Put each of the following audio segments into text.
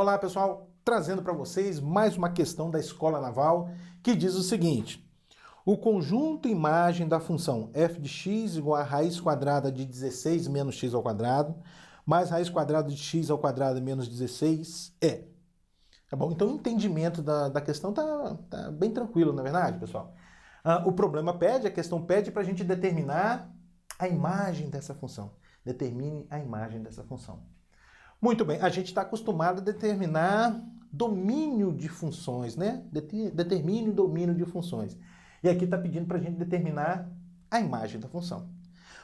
Olá pessoal, trazendo para vocês mais uma questão da Escola Naval que diz o seguinte: o conjunto imagem da função f de x igual a raiz quadrada de 16 menos x ao quadrado mais raiz quadrada de x ao quadrado menos 16 é. Tá bom? Então o entendimento da questão tá bem tranquilo, não é verdade, pessoal? O problema pede, a questão pede para a gente determinar a imagem dessa função. Determine a imagem dessa função. Muito bem, a gente está acostumado a determinar domínio de funções, né? Determine o domínio de funções. E aqui está pedindo para a gente determinar a imagem da função.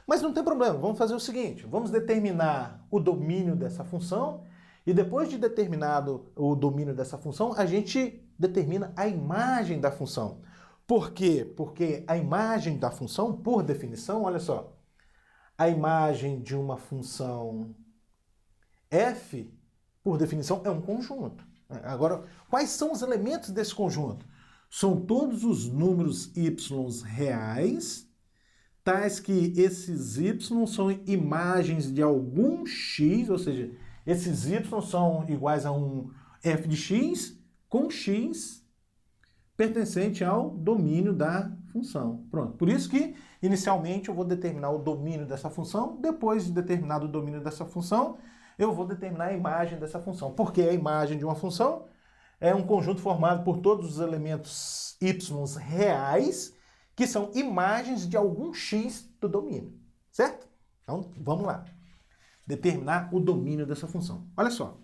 Mas não tem problema, vamos fazer o seguinte, vamos determinar o domínio dessa função e depois de determinado o domínio dessa função, a gente determina a imagem da função. Por quê? Porque a imagem da função, por definição, olha só, a imagem de uma função f, por definição, é um conjunto. Agora, quais são os elementos desse conjunto? São todos os números y reais, tais que esses y são imagens de algum x, ou seja, esses y são iguais a um f de x com x pertencente ao domínio da função. Pronto. Por isso que, inicialmente, eu vou determinar o domínio dessa função, depois de determinado o domínio dessa função, eu vou determinar a imagem dessa função. Porque a imagem de uma função é um conjunto formado por todos os elementos y reais, que são imagens de algum x do domínio. Certo? Então, vamos lá. Determinar o domínio dessa função. Olha só.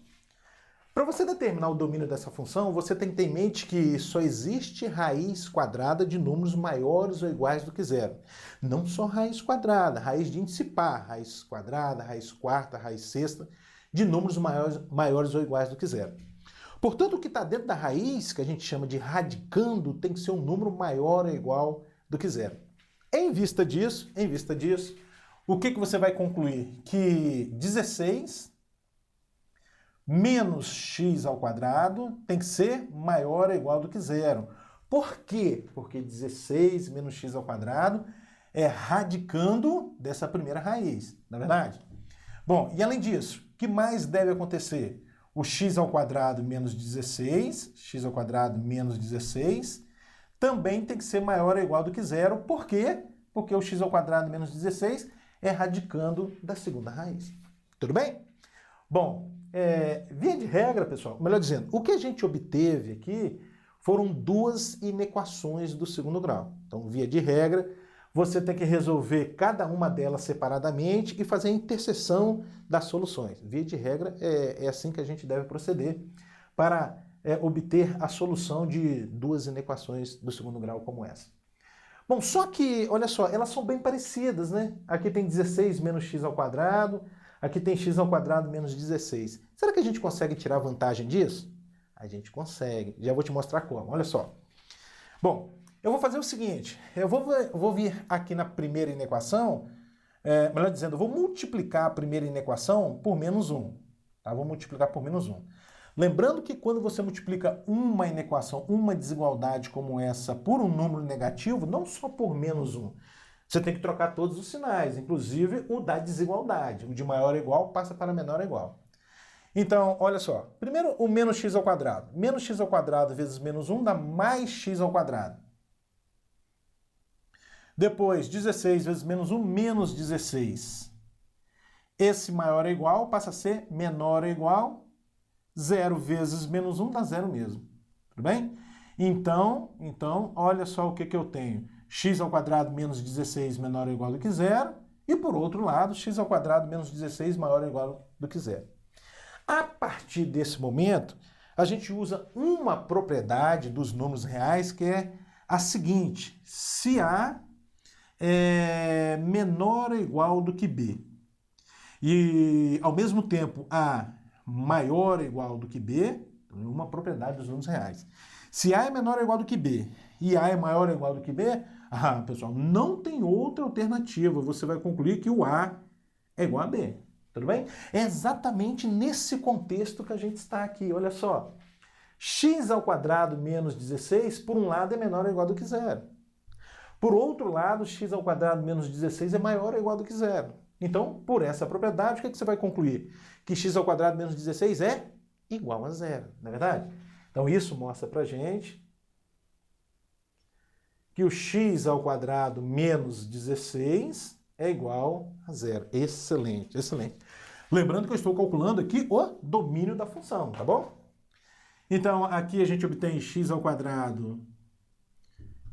Para você determinar o domínio dessa função, você tem que ter em mente que só existe raiz quadrada de números maiores ou iguais do que zero. Não só raiz quadrada, raiz de índice par, raiz quadrada, raiz quarta, raiz sexta, de números maiores ou iguais do que zero. Portanto, o que está dentro da raiz, que a gente chama de radicando, tem que ser um número maior ou igual do que zero. Em vista disso, o que você vai concluir? Que 16 menos x ao quadrado tem que ser maior ou igual do que zero. Por quê? Porque 16 menos x ao quadrado é radicando dessa primeira raiz, não é verdade? Bom, e além disso, o que mais deve acontecer? O x ao quadrado menos 16, x ao quadrado menos 16, também tem que ser maior ou igual do que zero. Por quê? Porque o x ao quadrado menos 16 é radicando da segunda raiz. Tudo bem? Bom, via de regra, pessoal, melhor dizendo, o que a gente obteve aqui foram duas inequações do segundo grau. Então, via de regra, você tem que resolver cada uma delas separadamente e fazer a interseção das soluções. Via de regra, é assim que a gente deve proceder para obter a solução de duas inequações do segundo grau como essa. Bom, só que, olha só, elas são bem parecidas, né? Aqui tem 16 menos x ao quadrado, aqui tem x ao quadrado menos 16. Será que a gente consegue tirar vantagem disso? A gente consegue. Já vou te mostrar como. Olha só. Bom, eu vou fazer o seguinte. Eu vou vir aqui na primeira inequação, melhor dizendo, eu vou multiplicar a primeira inequação por menos 1. Tá? Vou multiplicar por menos 1. Lembrando que quando você multiplica uma inequação, uma desigualdade como essa, por um número negativo, não só por menos 1, você tem que trocar todos os sinais, inclusive o da desigualdade. O de maior ou igual passa para menor ou igual. Então, olha só. Primeiro, o menos x ao quadrado. Menos x ao quadrado vezes menos 1 dá mais x ao quadrado. Depois, 16 vezes menos 1, menos 16. Esse maior ou igual passa a ser menor ou igual. 0 vezes menos 1 dá 0 mesmo. Tudo bem? Então, olha só o que eu tenho. X ao quadrado menos 16 menor ou igual do que zero. E, por outro lado, x ao quadrado menos 16 maior ou igual do que zero. A partir desse momento, a gente usa uma propriedade dos números reais que é a seguinte. Se A é menor ou igual do que B e, ao mesmo tempo, A maior ou igual do que B, uma propriedade dos números reais. Se A é menor ou igual do que B e A é maior ou igual do que B, pessoal, não tem outra alternativa. Você vai concluir que o A é igual a B. Tudo bem? É exatamente nesse contexto que a gente está aqui. Olha só. X ao quadrado menos 16, por um lado, é menor ou igual do que zero. Por outro lado, x ao quadrado menos 16 é maior ou igual do que zero. Então, por essa propriedade, o que você vai concluir? Que x ao quadrado menos 16 é igual a zero, não é verdade? Então isso mostra para a gente que o x ao quadrado menos 16 é igual a zero. Excelente, excelente. Lembrando que eu estou calculando aqui o domínio da função, tá bom? Então aqui a gente obtém x ao quadrado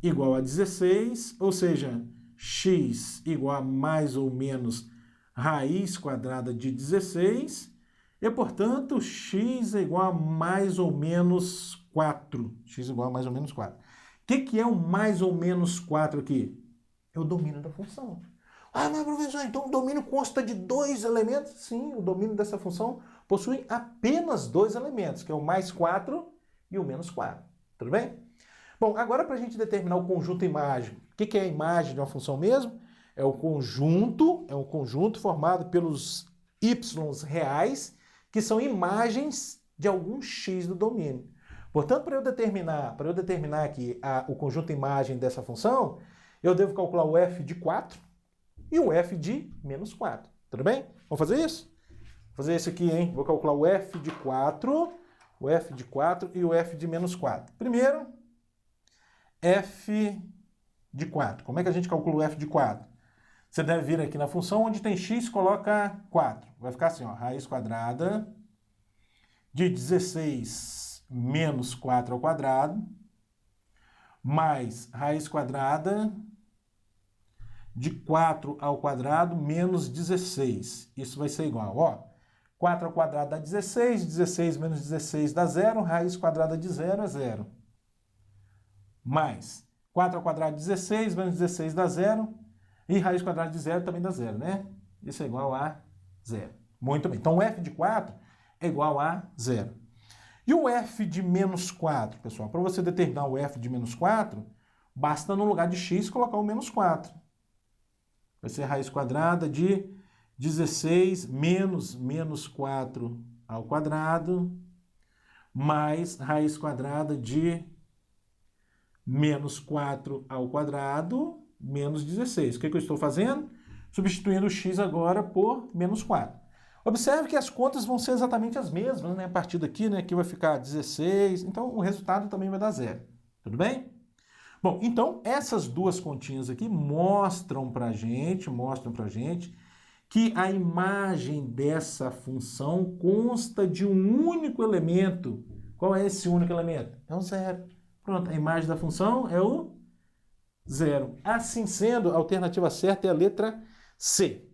igual a 16, ou seja, x igual a mais ou menos raiz quadrada de 16, e, portanto, x é igual a mais ou menos 4. X igual a mais ou menos 4. O que é o mais ou menos 4 aqui? É o domínio da função. Ah, mas professor, então o domínio consta de 2 elementos? Sim, o domínio dessa função possui apenas 2 elementos, que é o mais 4 e o menos 4. Tudo bem? Bom, agora para a gente determinar o conjunto imagem. O que é a imagem de uma função mesmo? É um conjunto formado pelos y's reais, que são imagens de algum x do domínio. Portanto, para eu determinar aqui o conjunto imagem dessa função, eu devo calcular o f de 4 e o f de menos 4. Tudo bem? Vamos fazer isso? Vou fazer isso aqui, hein? Vou calcular o f de 4 e o f de menos 4. Primeiro, f de 4. Como é que a gente calcula o f de 4? Você deve vir aqui na função onde tem x, coloca 4. Vai ficar assim, ó, raiz quadrada de 16 menos 4 ao quadrado, mais raiz quadrada de 4 ao quadrado menos 16. Isso vai ser igual, ó, 4 ao quadrado dá 16, 16 menos 16 dá 0, raiz quadrada de 0 é 0. Mais 4 ao quadrado de 16 menos 16 dá 0, e raiz quadrada de 0 também dá 0, né? Isso é igual a 0. Muito bem. Então, o f de 4 é igual a 0. E o f de menos 4, pessoal? Para você determinar o f de menos 4, basta no lugar de x colocar o menos 4. Vai ser raiz quadrada de 16 menos 4 ao quadrado, mais raiz quadrada de menos 4 ao quadrado, menos 16. O que eu estou fazendo? Substituindo o x agora por menos 4. Observe que as contas vão ser exatamente as mesmas, né? A partir daqui, né? Aqui vai ficar 16, então o resultado também vai dar 0. Tudo bem? Bom, então essas duas continhas aqui mostram pra gente que a imagem dessa função consta de um único elemento. Qual é esse único elemento? É o 0. Pronto, a imagem da função é o 0. Assim sendo, a alternativa certa é a letra C.